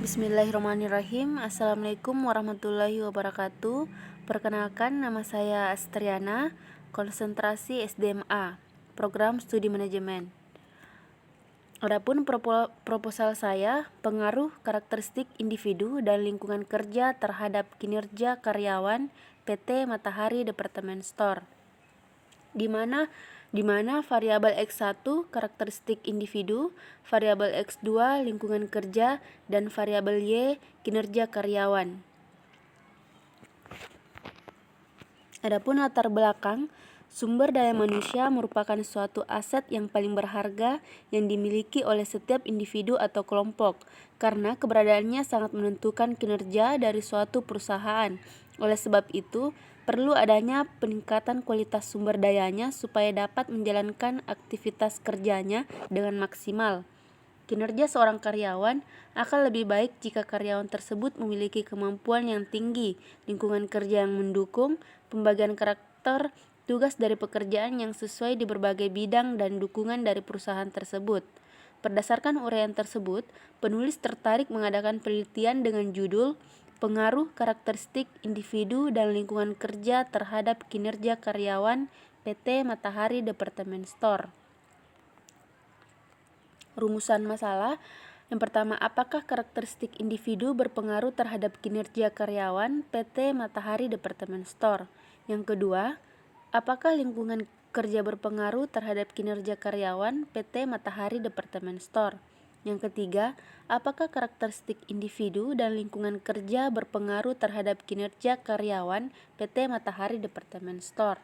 Bismillahirrahmanirrahim. Assalamualaikum warahmatullahi wabarakatuh. Perkenalkan, nama saya Astriana, konsentrasi SDMA, Program Studi Manajemen. Adapun proposal saya, pengaruh karakteristik individu dan lingkungan kerja terhadap kinerja karyawan PT Matahari Department Store, di mana variabel X1 karakteristik individu, variabel X2 lingkungan kerja, dan variabel Y kinerja karyawan. Adapun latar belakang, sumber daya manusia merupakan suatu aset yang paling berharga yang dimiliki oleh setiap individu atau kelompok, karena keberadaannya sangat menentukan kinerja dari suatu perusahaan. Oleh sebab itu, perlu adanya peningkatan kualitas sumber dayanya supaya dapat menjalankan aktivitas kerjanya dengan maksimal. Kinerja seorang karyawan akan lebih baik jika karyawan tersebut memiliki kemampuan yang tinggi, lingkungan kerja yang mendukung, pembagian karakter, tugas dari pekerjaan yang sesuai di berbagai bidang, dan dukungan dari perusahaan tersebut. Berdasarkan uraian tersebut, penulis tertarik mengadakan penelitian dengan judul Pengaruh Karakteristik Individu dan Lingkungan Kerja Terhadap Kinerja Karyawan PT Matahari Department Store. Rumusan masalah. Yang pertama, apakah karakteristik individu berpengaruh terhadap kinerja karyawan PT Matahari Department Store? Yang kedua, apakah lingkungan kerja berpengaruh terhadap kinerja karyawan PT Matahari Department Store? Yang ketiga, apakah karakteristik individu dan lingkungan kerja berpengaruh terhadap kinerja karyawan PT Matahari Department Store?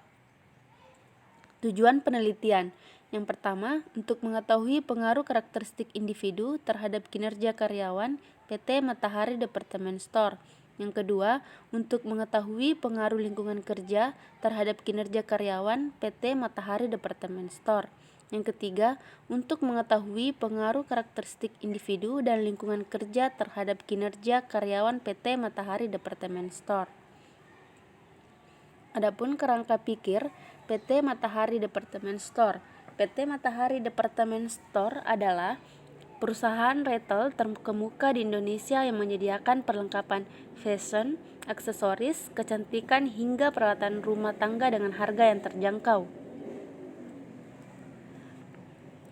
Tujuan penelitian. Yang pertama, untuk mengetahui pengaruh karakteristik individu terhadap kinerja karyawan PT Matahari Department Store. Yang kedua, untuk mengetahui pengaruh lingkungan kerja terhadap kinerja karyawan PT Matahari Department Store. Yang ketiga, untuk mengetahui pengaruh karakteristik individu dan lingkungan kerja terhadap kinerja karyawan PT Matahari Department Store. Adapun kerangka pikir PT Matahari Department Store. PT Matahari Department Store adalah perusahaan retail terkemuka di Indonesia yang menyediakan perlengkapan fashion, aksesoris, kecantikan, hingga peralatan rumah tangga dengan harga yang terjangkau.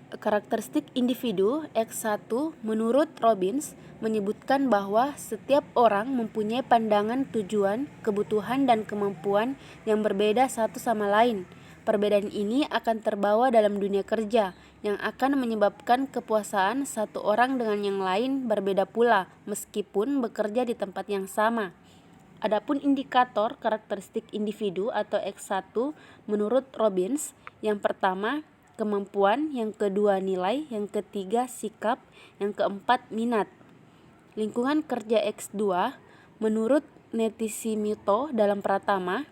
Karakteristik individu X1 menurut Robbins menyebutkan bahwa setiap orang mempunyai pandangan, tujuan, kebutuhan, dan kemampuan yang berbeda satu sama lain. Perbedaan ini akan terbawa dalam dunia kerja, yang akan menyebabkan kepuasan satu orang dengan yang lain berbeda pula, meskipun bekerja di tempat yang sama. Adapun indikator karakteristik individu atau X1 menurut Robbins, yang pertama kemampuan, yang kedua nilai, yang ketiga sikap, yang keempat minat. Lingkungan kerja X2 menurut Netissimito dalam Pratama,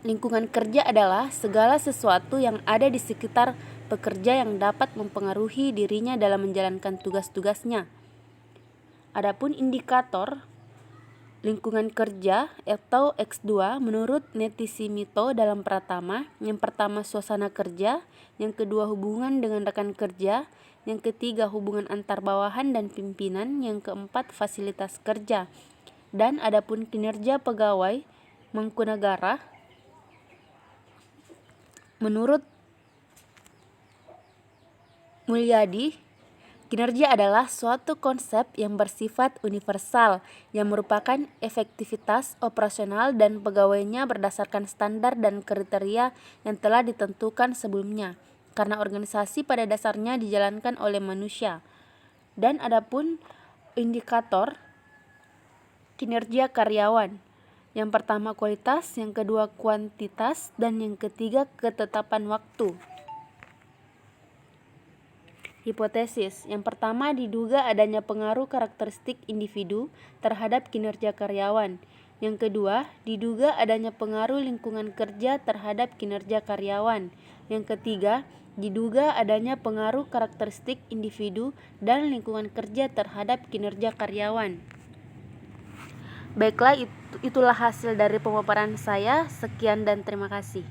lingkungan kerja adalah segala sesuatu yang ada di sekitar pekerja yang dapat mempengaruhi dirinya dalam menjalankan tugas-tugasnya. Adapun indikator lingkungan kerja atau X2 menurut Netissimito dalam Pratama, yang pertama suasana kerja, yang kedua hubungan dengan rekan kerja, yang ketiga hubungan antar bawahan dan pimpinan, yang keempat fasilitas kerja. Dan adapun kinerja pegawai Mangkunagara menurut Mulyadi, kinerja adalah suatu konsep yang bersifat universal yang merupakan efektivitas operasional dan pegawainya berdasarkan standar dan kriteria yang telah ditentukan sebelumnya, karena organisasi pada dasarnya dijalankan oleh manusia. Dan adapun indikator kinerja karyawan, yang pertama kualitas, yang kedua kuantitas, dan yang ketiga ketetapan waktu. Hipotesis. Yang pertama, diduga adanya pengaruh karakteristik individu terhadap kinerja karyawan. Yang kedua, diduga adanya pengaruh lingkungan kerja terhadap kinerja karyawan. Yang ketiga, diduga adanya pengaruh karakteristik individu dan lingkungan kerja terhadap kinerja karyawan. Baiklah, itulah hasil dari pemaparan saya. Sekian dan terima kasih.